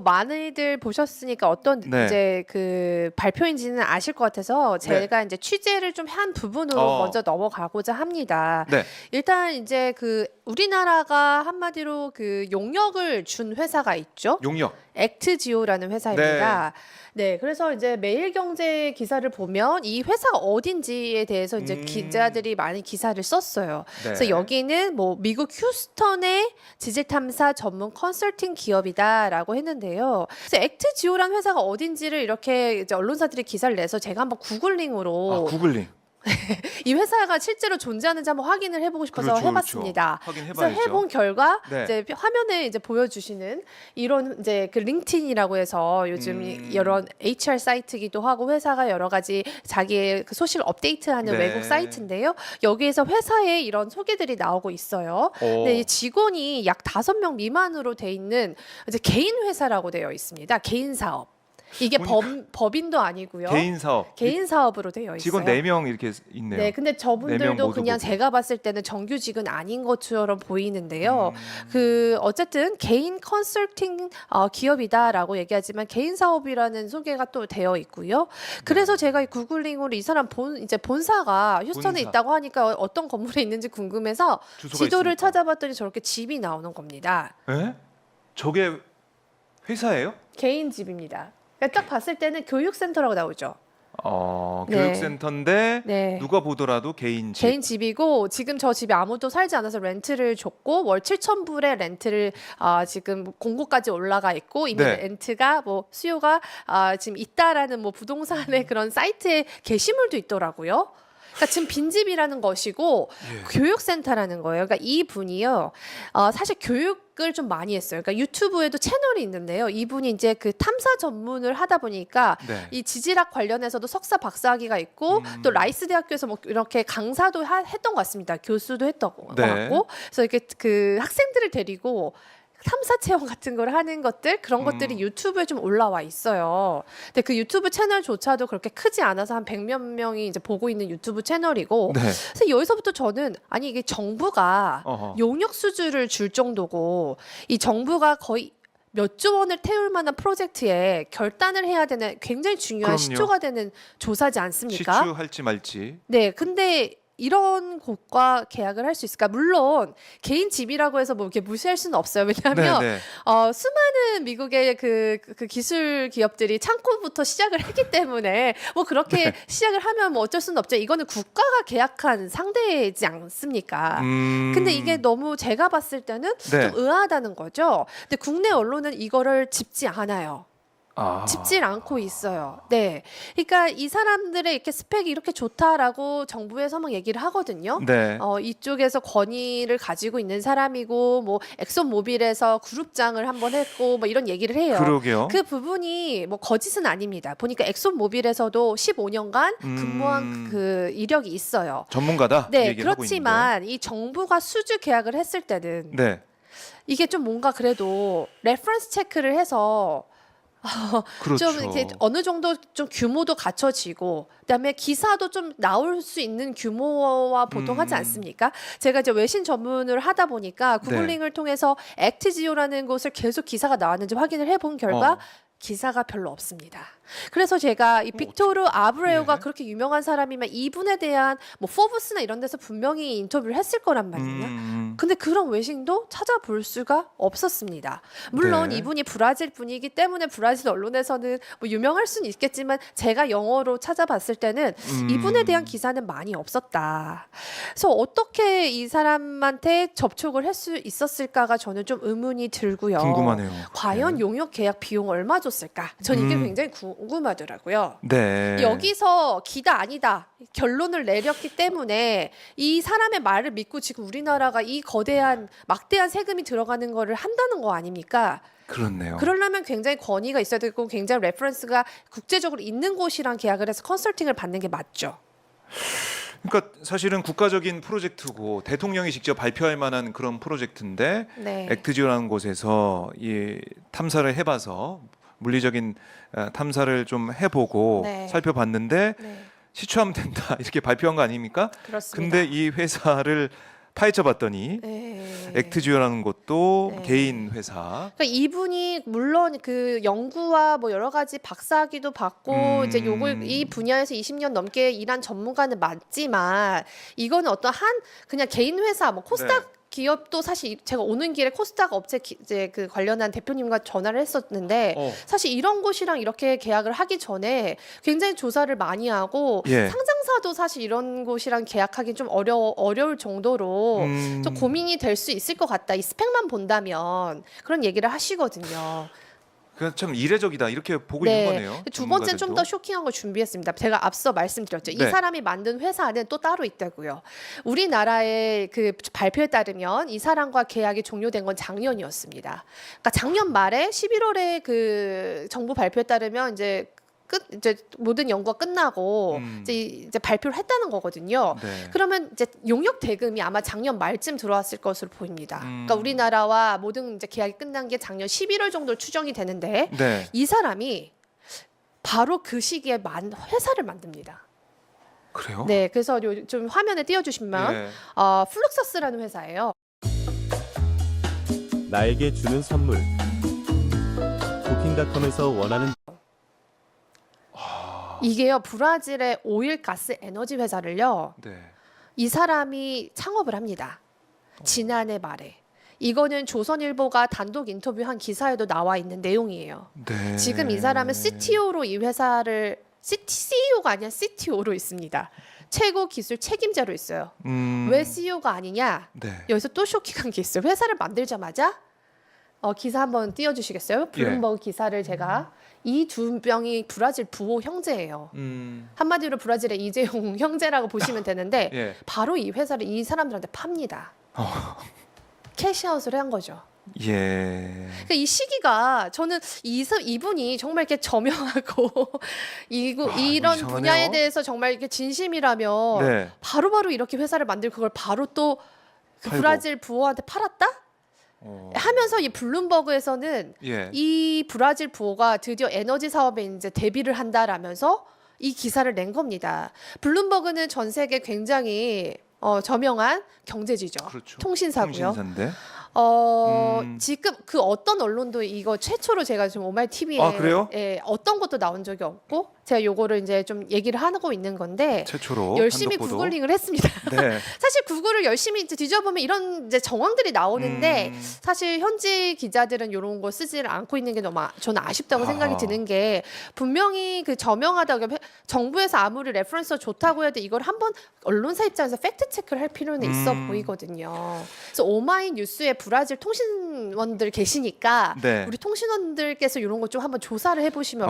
많이들 보셨으니까 어떤 네. 이제 그 발표인지는 아실 것 같아서 제가 이제 취재를 좀 한 부분으로 먼저 넘어가고자 합니다. 네. 일단 이제 그 우리나라가 한마디로 그 용역을 준 회사가 있죠. 용역. 액트지오라는 회사입니다. 네, 그래서 이제 매일경제 기사를 보면 이 회사가 어딘지에 대해서 이제 기자들이 많이 기사를 썼어요. 그래서 여기는 뭐 미국 휴스턴의 지질 탐사 전문 컨설팅 기업이다라고 했는데요. 그래서 액트지오라는 회사가 어딘지를 이렇게 이제 언론사들이 기사를 내서 제가 한번 구글링으로 구글링. 이 회사가 실제로 존재하는지 한번 확인을 해보고 싶어서 그렇죠, 해봤습니다. 그렇죠. 그래서 확인해봐야죠. 해본 결과 네. 이제 화면에 이제 보여주시는 이런 이제 그 링틴이라고 해서 요즘 여러 HR 사이트기도 하고 회사가 여러 가지 자기의 그 소식을 업데이트하는 네. 외국 사이트인데요. 여기에서 회사의 이런 소개들이 나오고 있어요. 근데 이 직원이 약 5명 미만으로 돼 있는 이제 개인 회사라고 되어 있습니다. 개인 사업. 이게 법인도 아니고요. 개인 사업. 개인 사업으로 되어 있어요. 직원 4명 이렇게 있네요. 네, 근데 4명 저분들도 모두 그냥 보고. 제가 봤을 때는 정규직은 아닌 것처럼 보이는데요. 그 어쨌든 개인 컨설팅 기업이다라고 얘기하지만 개인 사업이라는 소개가 또 되어 있고요. 그래서 제가 이 구글링으로 이 사람 이제 본사가 휴스턴에 본사. 있다고 하니까 어떤 건물에 있는지 궁금해서 주소가 지도를 있으니까. 찾아봤더니 저렇게 집이 나오는 겁니다. 에? 저게 회사예요? 개인 집입니다. 그러니까 딱 봤을 때는 교육센터라고 나오죠. 네. 교육센터인데 네. 누가 보더라도 개인 집. 개인 집이고 지금 저 집에 아무도 살지 않아서 렌트를 줬고 월 7,000불에 렌트를 지금 공고까지 올라가 있고 이미 네. 렌트가 뭐 수요가 지금 있다라는 뭐 부동산의 그런 사이트에 게시물도 있더라고요. 그러니까 지금 빈집이라는 것이고 교육센터라는 거예요. 그러니까 이 분이요. 사실 교육을 좀 많이 했어요. 그러니까 유튜브에도 채널이 있는데요. 이분이 이제 그 탐사 전문을 하다 보니까 네. 이 지질학 관련해서도 석사 박사학위가 있고 또 라이스 대학교에서 뭐 이렇게 강사도 했던 것 같습니다. 교수도 했던 것 네. 같고. 그래서 이렇게 그 학생들을 데리고 탐사 체험 같은 걸 하는 것들 그런 것들이 유튜브에 좀 올라와 있어요. 근데 그 유튜브 채널조차도 그렇게 크지 않아서 한 100몇 명이 이제 보고 있는 유튜브 채널이고 네. 그래서 여기서부터 저는 아니 이게 정부가 어허. 용역 수주를 줄 정도고 이 정부가 거의 몇 조 원을 태울 만한 프로젝트에 결단을 해야 되는 굉장히 중요한 그럼요. 시초가 되는 조사지 않습니까? 시추할지 말지. 네, 근데 이런 곳과 계약을 할 수 있을까? 물론 개인 집이라고 해서 뭐 이렇게 무시할 수는 없어요. 왜냐하면 네. 수많은 미국의 그 기술 기업들이 창고부터 시작을 했기 때문에 뭐 그렇게 시작을 하면 뭐 어쩔 수는 없죠. 이거는 국가가 계약한 상대이지 않습니까? 근데 이게 너무 제가 봤을 때는 네. 좀 의아하다는 거죠. 근데 국내 언론은 이거를 짚지 않아요. 짚질 않고 있어요. 네. 그러니까 이 사람들의 이렇게 스펙이 이렇게 좋다라고 정부에서 막 얘기를 하거든요. 네. 이쪽에서 권위를 가지고 있는 사람이고 뭐 엑소모빌에서 그룹장을 한번 했고 뭐 이런 얘기를 해요. 그러게요. 그 부분이 뭐 거짓은 아닙니다. 보니까 엑소모빌에서도 15년간 근무한 그 이력이 있어요. 전문가다. 네, 얘기를 하고 있는데. 그렇지만 이 정부가 수주 계약을 했을 때는 네. 이게 좀 뭔가 그래도 레퍼런스 체크를 해서 그렇죠. 좀 이렇게 어느 정도 좀 규모도 갖춰지고 그다음에 기사도 좀 나올 수 있는 규모와 보통 하지 않습니까? 제가 이제 외신 전문을 하다 보니까 구글링을 통해서 액트지오라는 곳을 계속 기사가 나왔는지 확인을 해본 결과 기사가 별로 없습니다. 그래서 제가 이 빅토르 아브레오가 그렇게 유명한 사람이면 이분에 대한 뭐 포브스나 이런 데서 분명히 인터뷰를 했을 거란 말이에요. 근데 그런 외신도 찾아볼 수가 없었습니다. 물론 네. 이분이 브라질 분이기 때문에 브라질 언론에서는 뭐 유명할 수는 있겠지만 제가 영어로 찾아봤을 때는 이분에 대한 기사는 많이 없었다. 그래서 어떻게 이 사람한테 접촉을 할 수 있었을까가 저는 좀 의문이 들고요. 궁금하네요. 과연 용역 계약 비용 얼마 줬을까? 전 이게 굉장히 궁금하더라고요. 네. 여기서 기다 아니다 결론을 내렸기 때문에 이 사람의 말을 믿고 지금 우리나라가 이 거대한 막대한 세금이 들어가는 거를 한다는 거 아닙니까? 그렇네요. 그러려면 굉장히 권위가 있어야 되고 굉장히 레퍼런스가 국제적으로 있는 곳이랑 계약을 해서 컨설팅을 받는 게 맞죠. 그러니까 사실은 국가적인 프로젝트고 대통령이 직접 발표할 만한 그런 프로젝트인데 네. 액트지오라는 곳에서 이 탐사를 해봐서 물리적인 탐사를 좀 해보고 네. 살펴봤는데 네. 시추하면 된다 이렇게 발표한 거 아닙니까? 그렇습니다. 근데 이 회사를 파헤쳐봤더니 네. 액트지오라는 것도 네. 개인 회사. 그러니까 이분이 물론 그 연구와 뭐 여러 가지 박사학위도 받고 이제 요걸 이 분야에서 20년 넘게 일한 전문가는 맞지만 이거는 어떤 한 그냥 개인 회사 뭐 코스닥 기업도 사실 제가 오는 길에 코스닥 업체 이제 그 관련한 대표님과 전화를 했었는데 사실 이런 곳이랑 이렇게 계약을 하기 전에 굉장히 조사를 많이 하고 예. 상장사도 사실 이런 곳이랑 계약하기 좀 어려울 정도로 좀 고민이 될 수 있을 것 같다. 이 스펙만 본다면 그런 얘기를 하시거든요. 그냥 참 이례적이다 이렇게 보고 있는 거네요. 두 번째 좀 전문가들도. 더 쇼킹한 걸 준비했습니다. 제가 앞서 말씀드렸죠. 이 네. 사람이 만든 회사는 또 따로 있다고요. 우리나라의 그 발표에 따르면 이 사람과 계약이 종료된 건 작년이었습니다. 그러니까 작년 말에 11월에 그 정부 발표에 따르면 이제 모든 연구가 끝나고 이제 발표를 했다는 거거든요. 네. 그러면 이제 용역 대금이 아마 작년 말쯤 들어왔을 것으로 보입니다. 그러니까 우리나라와 모든 이제 계약이 끝난 게 작년 11월 정도로 추정이 되는데 네. 이 사람이 바로 그 시기에 회사를 만듭니다. 그래요? 네, 그래서 좀 화면에 띄워주시면 예. 플룩서스라는 회사예요. 나에게 주는 선물. 부킹닷컴에서 원하는 이게요 브라질의 오일 가스 에너지 회사를요 네. 이 사람이 창업을 합니다. 지난해 말에. 이거는 조선일보가 단독 인터뷰한 기사에도 나와 있는 내용이에요. 네. 지금 이 사람은 CTO로 이 회사를 CEO가 아니라 CTO로 있습니다. 최고 기술 책임자로 있어요. 왜 CEO가 아니냐? 네. 여기서 또 쇼킹한 게 있어요. 회사를 만들자마자 기사 한번 띄워주시겠어요? 블룸버그 기사를 제가 이 두 명이 브라질 부호 형제예요. 한마디로 브라질의 이재용 형제라고 보시면 되는데 예. 바로 이 회사를 이 사람들한테 팝니다. 캐시아웃을 한 거죠. 예. 그러니까 이 시기가 저는 이분이 정말 이렇게 저명하고 이런 이상하네요. 분야에 대해서 정말 이렇게 진심이라면 네. 바로바로 이렇게 회사를 만들고 그걸 바로 또 그 팔고. 브라질 부호한테 팔았다? 하면서 이 블룸버그에서는 예. 이 브라질 부호가 드디어 에너지 사업에 이제 데뷔를 한다라면서 이 기사를 낸 겁니다. 블룸버그는 전 세계 굉장히 저명한 경제지죠. 그렇죠. 통신사고요. 통신사인데. 지금 그 어떤 언론도 이거 최초로 제가 지금 오마이 TV에 아, 그래요? 어떤 것도 나온 적이 없고 제가 요거를 이제 좀 얘기를 하고 있는 건데 최초로 열심히 단독 보도. 구글링을 했습니다. 네. 사실 구글을 열심히 이제 뒤져보면 이런 이제 정황들이 나오는데 사실 현지 기자들은 이런 거 쓰지를 않고 있는 게 너무 저는 아쉽다고 생각이 아하. 드는 게 분명히 그 저명하다고 정부에서 아무리 레퍼런스가 좋다고 해도 이걸 한번 언론사 입장에서 팩트 체크를 할 필요는 있어 보이거든요. 그래서 오마이 뉴스에 브라질 통신원들 계시니까 네. 우리 통신원들께서 이런 거 좀 한번 조사를 해보시면